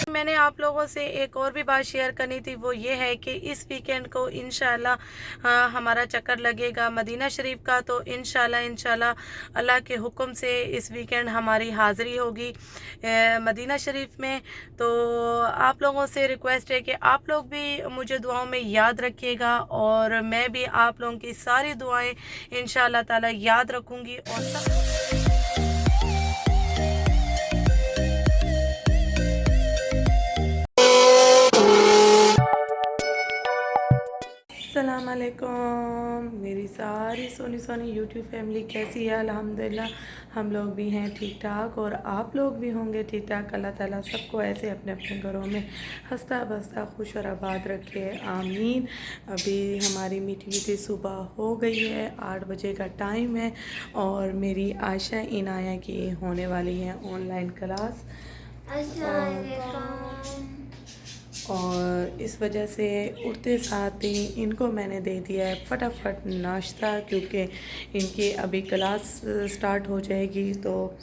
मैंने आप लोगों से एक और भी बात शेयर करनी थी, वो ये है कि इस वीकेंड को इंशाल्लाह हमारा चक्कर लगेगा मदीना शरीफ का। तो इंशाल्लाह अल्लाह के हुक्म से इस वीकेंड हमारी हाज़िरी होगी मदीना शरीफ में। तो आप लोगों से रिक्वेस्ट है कि आप लोग भी मुझे दुआओं में याद रखिएगा, और मैं भी आप लोगों की सारी दुआएं इंशाल्लाह ताला याद रखूँगी। और अस्सलाम वालेकुम मेरी सारी सोनी सोनी यूट्यूब फैमिली, कैसी है? अल्हम्दुलिल्लाह हम लोग भी हैं ठीक ठाक, और आप लोग भी होंगे ठीक ठाक। अल्लाह ताला सबको ऐसे अपने अपने घरों में हंसता बसता खुश और आबाद रखे, आमीन। अभी हमारी मीठी मीठी सुबह हो गई है, 8 बजे का टाइम है, और मेरी आयशा इनाया की होने वाली है ऑनलाइन क्लास। और इस वजह से उठते साथ ही इनको मैंने दे दिया है फटाफट नाश्ता, क्योंकि इनकी अभी क्लास स्टार्ट हो जाएगी। तो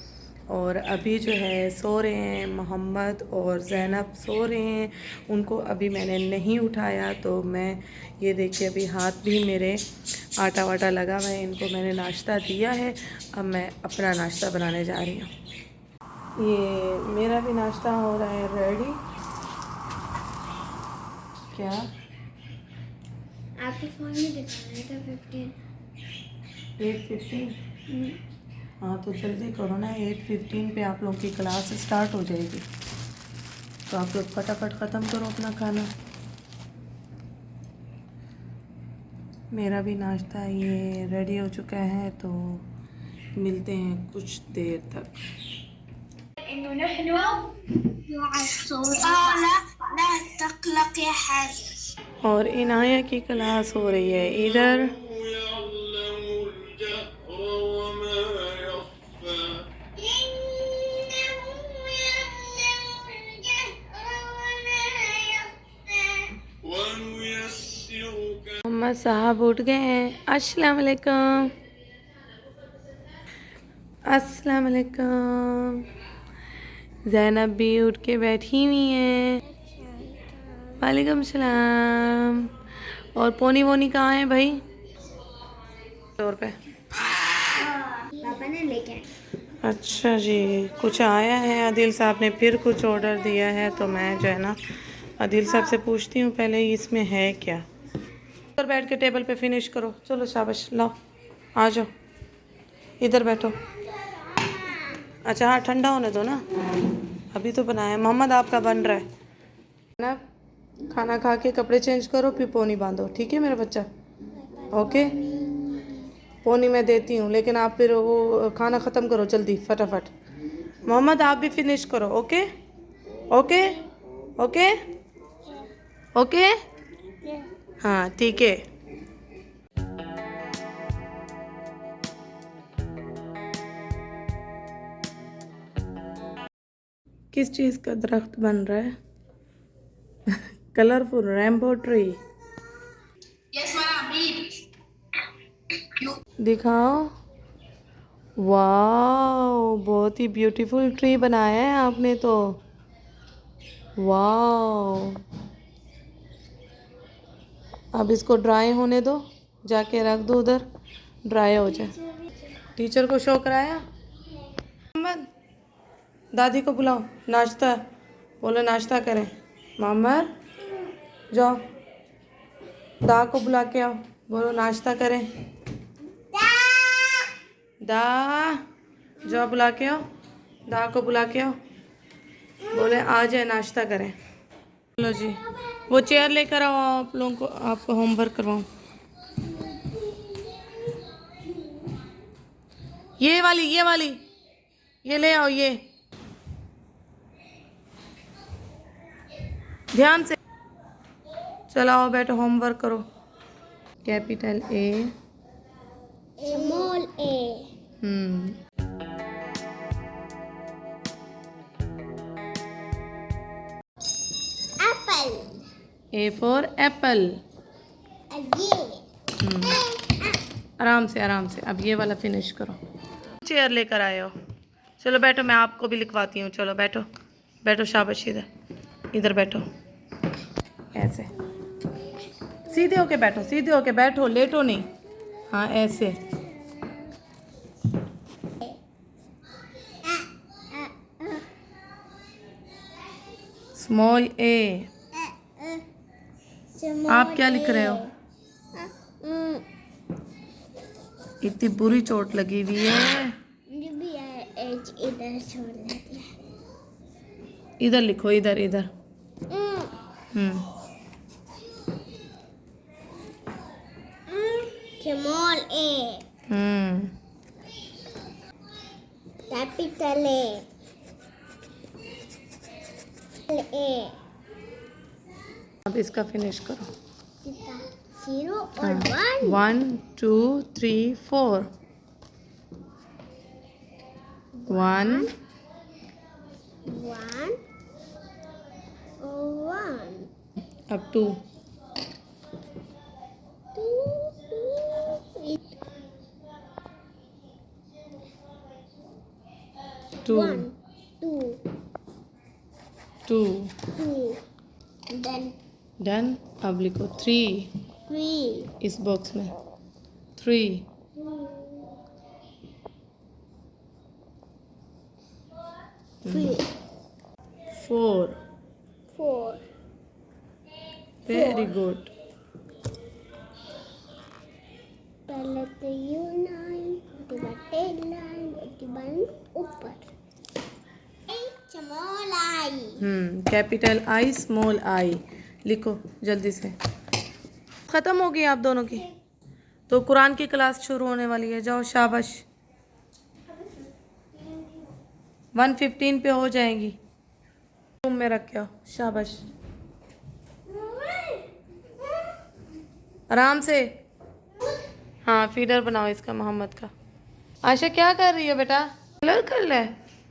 और अभी जो है सो रहे हैं, मोहम्मद और ज़ैनब सो रहे हैं, उनको अभी मैंने नहीं उठाया। तो मैं ये देखिए अभी हाथ भी मेरे आटा वाटा लगा हुआ है, इनको मैंने नाश्ता दिया है। अब मैं अपना नाश्ता बनाने जा रही हूँ। ये मेरा भी नाश्ता हो रहा है रेडी। क्या आपके फ़ोन में दिखा रहा था 8:15? हाँ तो जल्दी करो ना, 8:15 पे आप लोग की क्लास स्टार्ट हो जाएगी, तो आप लोग फटाफट ख़त्म करो अपना खाना। मेरा भी नाश्ता ये रेडी हो चुका है, तो मिलते हैं कुछ देर तक। और इनाया की क्लास हो रही है इधर। मोहम्मद साहब उठ गए हैं। अस्सलाम वालेकुम, अस्सलाम वालेकुम। ज़ैनब भी उठ के बैठी हुई हैं। वालेकुम सलाम। और पोनी वोनी कहाँ है भाई? और पे पापा ने लेके आए। अच्छा जी, कुछ आया है। आदिल साहब ने फिर कुछ ऑर्डर दिया है, तो मैं जो है ना आदिल साहब से पूछती हूँ पहले इसमें है क्या। इधर बैठ के टेबल पे फिनिश करो। चलो शाबाश, लाओ आ जाओ, इधर बैठो। अच्छा हाँ, ठंडा होने दो ना, अभी तो बनाया। मोहम्मद आपका बन रहा है ना। खाना खा के कपड़े चेंज करो, फिर पोनी बांधो, ठीक है मेरा बच्चा? ओके, पोनी मैं देती हूँ, लेकिन आप फिर वो खाना ख़त्म करो जल्दी फटाफट। मोहम्मद आप भी फिनिश करो। ओके ओके ओके ओके, हाँ ठीक है। किस चीज़ का दरख्त बन रहा है? Colourful rainbow tree. दिखाओ। वाह, बहुत ही ब्यूटीफुल ट्री बनाया है आपने तो। वाह, अब इसको ड्राई होने दो, जाके रख दो उधर, ड्राई हो जाए। टीचर को शो कराया? मोहम्मद दादी को बुलाओ, नाश्ता बोलो, नाश्ता करें। मोहम्मद जाओ, दा को बुला के आओ, बोलो नाश्ता करें। दा जाओ बुला के आओ, दा को बुला के आओ, बोले आ जाए नाश्ता करें। चलो जी, वो चेयर लेकर आओ, आप लोगों को आपको होमवर्क करवाऊँ। ये वाली ये ले आओ, ये ध्यान से। चलो आओ बैठो, होमवर्क करो। Capital A, small A, Apple, A for Apple. ये आराम से आराम से, अब ये वाला फिनिश करो। चेयर लेकर आए हो, चलो बैठो, मैं आपको भी लिखवाती हूँ। चलो बैठो बैठो, शाबाश इधर। इधर बैठो, ऐसे सीधे होके बैठो, सीधे होके बैठो, लेटो नहीं। हाँ ऐसे। स्मॉल ए। आप क्या लिख रहे हो? इतनी बुरी चोट लगी हुई है। मुझे भी एच इधर छोड़ दिया। इधर लिखो, इधर इधर। Small A, capital A. अब इसका फिनिश करो। 0 और 1। 1 2 3 4। 1 1 1 अब 2 2 1 2 2 2 then डन। अब लिखो 3 3 इस बॉक्स में। 3 3 4। 4 वेरी गुड। पहले तो यू लाइन, उसके बाद टेल लाइन, उसके बाद ऊपर small I. Capital I small I लिखो जल्दी से। ख़त्म हो गई आप दोनों की, तो कुरान की क्लास शुरू होने वाली है। जाओ शाबाश, 1:15 पे हो जाएगी। रूम में रख के आओ। शाबाश, आराम से। हाँ फीडर बनाओ इसका, मोहम्मद का। आशा क्या कर रही है बेटा? कलर कर ले,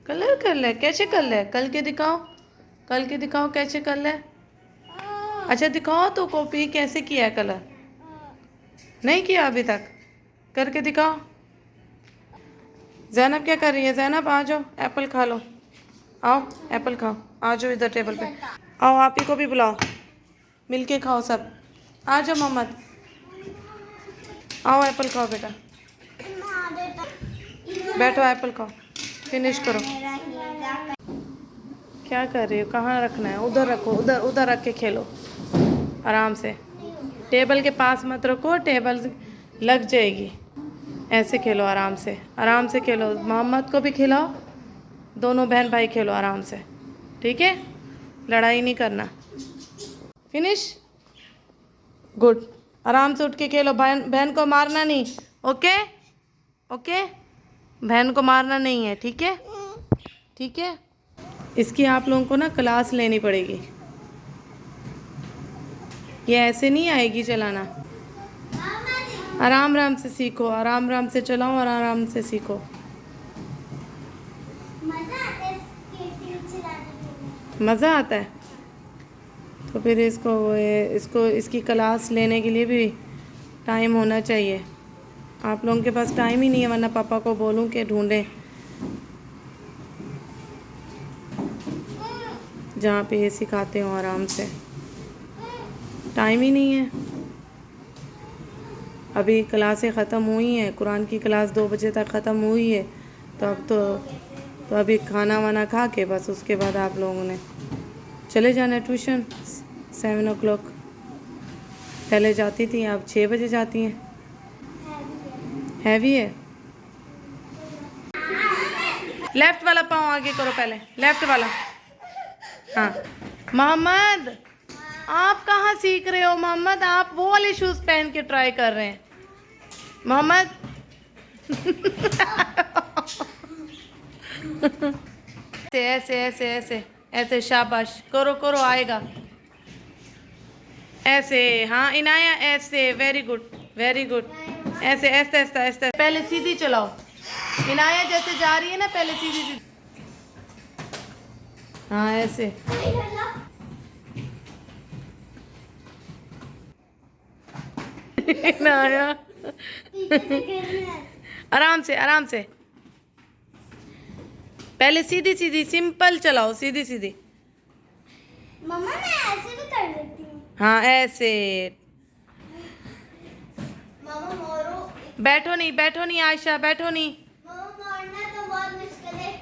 कलर कर ले। कैसे कर ले? कल के दिखाओ, कल के दिखाओ कैसे कर ले। अच्छा दिखाओ तो कॉपी कैसे किया है कलर। नहीं किया अभी तक, करके दिखाओ। ज़ैनब क्या कर रही है? ज़ैनब आ जाओ, एप्पल खा लो। आओ एप्पल खाओ, आ जाओ इधर टेबल पे। आओ आप ही को भी बुलाओ, मिलके खाओ सब। आ जाओ मोहम्मद, आओ एप्पल खाओ बेटा। बैठो एप्पल खाओ, फिनिश करो। क्या कर रही हो? कहाँ रखना है? उधर रखो, उधर उधर रख के खेलो आराम से। टेबल के पास मत रखो, टेबल लग जाएगी। ऐसे खेलो आराम से, आराम से खेलो। मोहम्मद को भी खिलाओ, दोनों बहन भाई खेलो आराम से, ठीक है? लड़ाई नहीं करना। Finish, good. आराम से उठ के खेलो। बहन बहन को मारना नहीं, ओके ओके? बहन को मारना नहीं है, ठीक है? ठीक है। इसकी आप लोगों को ना क्लास लेनी पड़ेगी, ये ऐसे नहीं आएगी चलाना। आराम आराम से सीखो, आराम आराम से चलाओ और आराम से सीखो। मज़ा आता है तो फिर इसको इसकी क्लास लेने के लिए भी टाइम होना चाहिए। आप लोगों के पास टाइम ही नहीं है, वरना पापा को बोलूँ कि ढूंढें जहाँ पे ये सिखाते हो आराम से। टाइम ही नहीं है। अभी क्लासें ख़त्म हुई हैं, कुरान की क्लास 2 बजे तक ख़त्म हुई है। तो अब तो अभी खाना वाना खा के बस उसके बाद आप लोगों ने चले जाना ट्यूशन 7 o'clock। पहले जाती थी, अब 6 बजे जाती हैं। हैवी है। लेफ्ट वाला पाँव आगे करो पहले, लेफ्ट वाला। हाँ मोहम्मद, आप कहाँ सीख रहे हो? मोहम्मद आप वो वाले शूज़ पहन के ट्राई कर रहे हैं मोहम्मद। ऐसे ऐसे ऐसे ऐसे, शाबाश, करो करो, आएगा ऐसे। हाँ इनाया ऐसे, वेरी गुड वेरी गुड। ऐसे ऐसे ऐसे ऐसे, पहले सीधी चलाओ। इनाया जैसे जा रही है ना, पहले सीधी सीधी। हाँ ऐसे। इनाया आराम से आराम से, पहले सीधी सीधी सिंपल चलाओ, सीधी सीधी। मम्मा मैं ऐसे भी कर लेती हूँ। हाँ ऐसे। मम्मा मोरो। बैठो नहीं आयशा, बैठो नहीं। मम्मा मोड़ना तो बहुत मुश्किल है।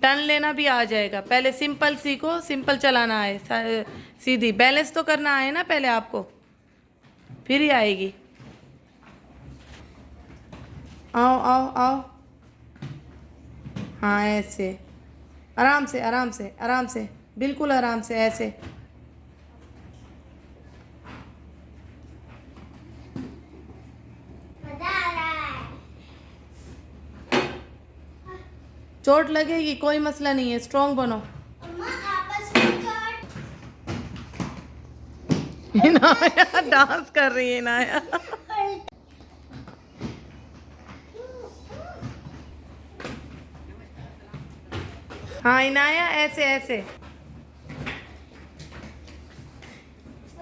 टर्न लेना भी आ जाएगा, पहले सिंपल सीखो, सिंपल चलाना है, सीधी बैलेंस तो करना है ना पहले आपको, फिर ही आएगी। आओ आओ आओ। हाँ ऐसे, आराम से आराम से आराम से, बिल्कुल आराम से, ऐसे। मजा आ रहा है। चोट लगेगी, कोई मसला नहीं है, स्ट्रॉन्ग बनो। मम्मा आपस में चोट। इनाया डांस कर रही है इनाया। हाँ इनाया ऐसे ऐसे।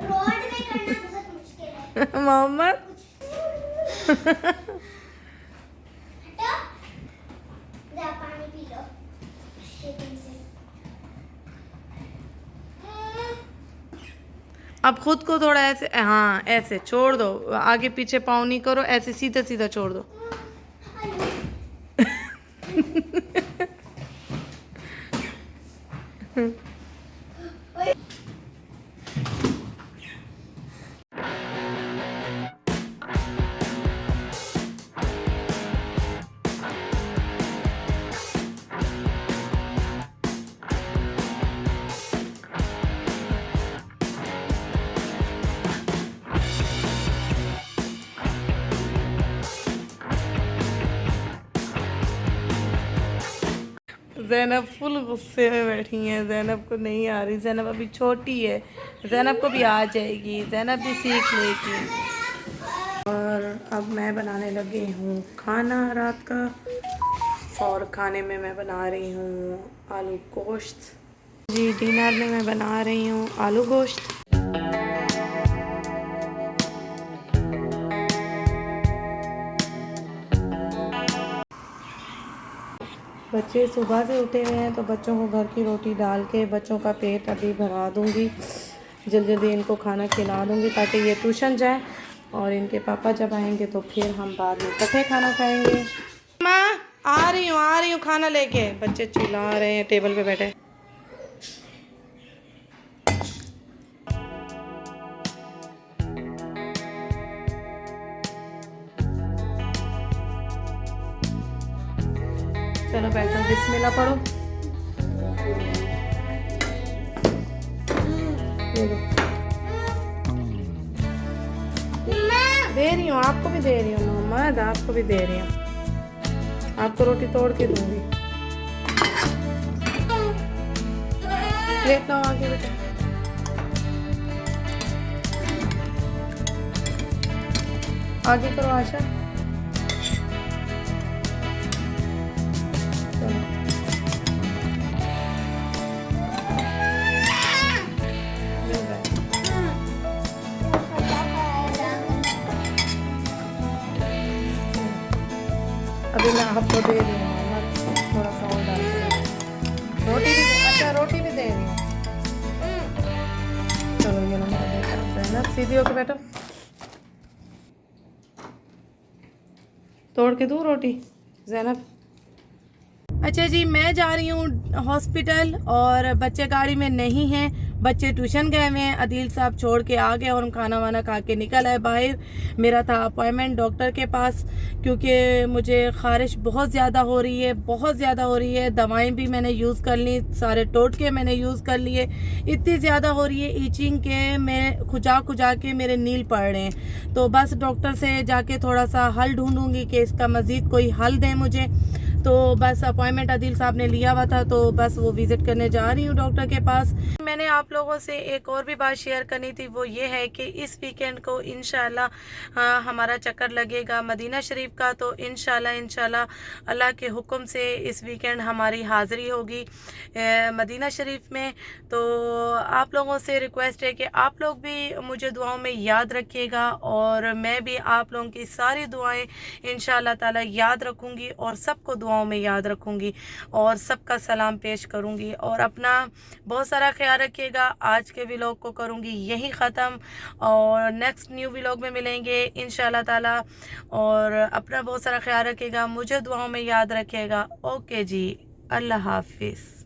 रोड में करना बहुत मुश्किल है। मोहम्मद हटो। जा पानी पी लो। स्टेपिंग से। अब खुद को थोड़ा ऐसे, हाँ ऐसे छोड़ दो, आगे पीछे पाँव नहीं करो, ऐसे सीधा सीधा छोड़ दो। ज़ैनब फुल गुस्से में बैठी है, ज़ैनब को नहीं आ रही, ज़ैनब अभी छोटी है, ज़ैनब को भी आ जाएगी, ज़ैनब भी सीख लेगी। और अब मैं बनाने लगी हूँ खाना रात का, और खाने में मैं बना रही हूँ आलू गोश्त। जी डिनर में मैं बना रही हूँ आलू गोश्त। बच्चे सुबह से उठे हुए हैं तो बच्चों को घर की रोटी डाल के बच्चों का पेट अभी भरा दूंगी, जल्दी जल्दी इनको खाना खिला दूंगी ताकि ये ट्यूशन जाए, और इनके पापा जब आएंगे तो फिर हम बाद में इकट्ठे खाना खाएंगे। माँ आ रही हूँ खाना लेके। बच्चे चिल्ला रहे हैं टेबल पे बैठे। चलो बैठो, बिस्मिल्लाह पढ़ो। ये लो। दे रही हूँ, आपको भी दे रही हूँ मोहम्मद, आपको भी दे रही हूँ, आपको रोटी तोड़ के दूंगी। प्लेट लाओ आगे बेटा। आगे करो आशा। अभी मैं आपको दे रही हूँ, थोड़ा सा और डाल के रोटी भी। अच्छा रोटी भी दे रही हूँ। चलो ये लो मेरा बेटा, ज़ैनब सीधी होके बैठो। तोड़ के दूँ रोटी ज़ैनब। अच्छा जी मैं जा रही हूँ हॉस्पिटल, और बच्चे गाड़ी में नहीं हैं, बच्चे ट्यूशन गए हुए हैं, अदील साहब छोड़ के आ गए और हम खाना वाना खा के निकल आए बाहर। मेरा था अपॉइंटमेंट डॉक्टर के पास, क्योंकि मुझे ख़ारिश बहुत ज़्यादा हो रही है, बहुत ज़्यादा हो रही है। दवाएं भी मैंने यूज़ कर ली, सारे टोटके मैंने यूज़ कर लिए, इतनी ज़्यादा हो रही है ईचिंग के मैं खुजा खुजा के मेरे नील पड़ रहे हैं। तो बस डॉक्टर से जाके थोड़ा सा हल ढूंढूंगी कि इसका मज़ीद कोई हल दें मुझे। तो बस अपॉइंटमेंट अदील साहब ने लिया हुआ था, तो बस वो विज़िट करने जा रही हूँ डॉक्टर के पास। मैंने आप लोगों से एक और भी बात शेयर करनी थी, वो ये है कि इस वीकेंड को इंशाल्लाह हमारा चक्कर लगेगा मदीना शरीफ का। तो इंशाल्लाह अल्लाह के हुक्म से इस वीकेंड हमारी हाज़िरी होगी मदीना शरीफ में। तो आप लोगों से रिक्वेस्ट है कि आप लोग भी मुझे दुआओं में याद रखिएगा और मैं भी आप लोगों की सारी दुआएं इंशाअल्लाह ताला याद रखूँगी और सबको दुआओं में याद रखूँगी और सबका सलाम पेश करूँगी। और अपना बहुत सारा ख्याल रखिएगा। आज के व्लॉग को करूँगी यहीं ख़त्म और नेक्स्ट न्यू व्लॉग में मिलेंगे इंशाअल्लाह ताला। और अपना बहुत सारा ख्याल रखिएगा, मुझे दुआओं में याद रखिएगा। ओके जी, अल्लाह हाफिज़।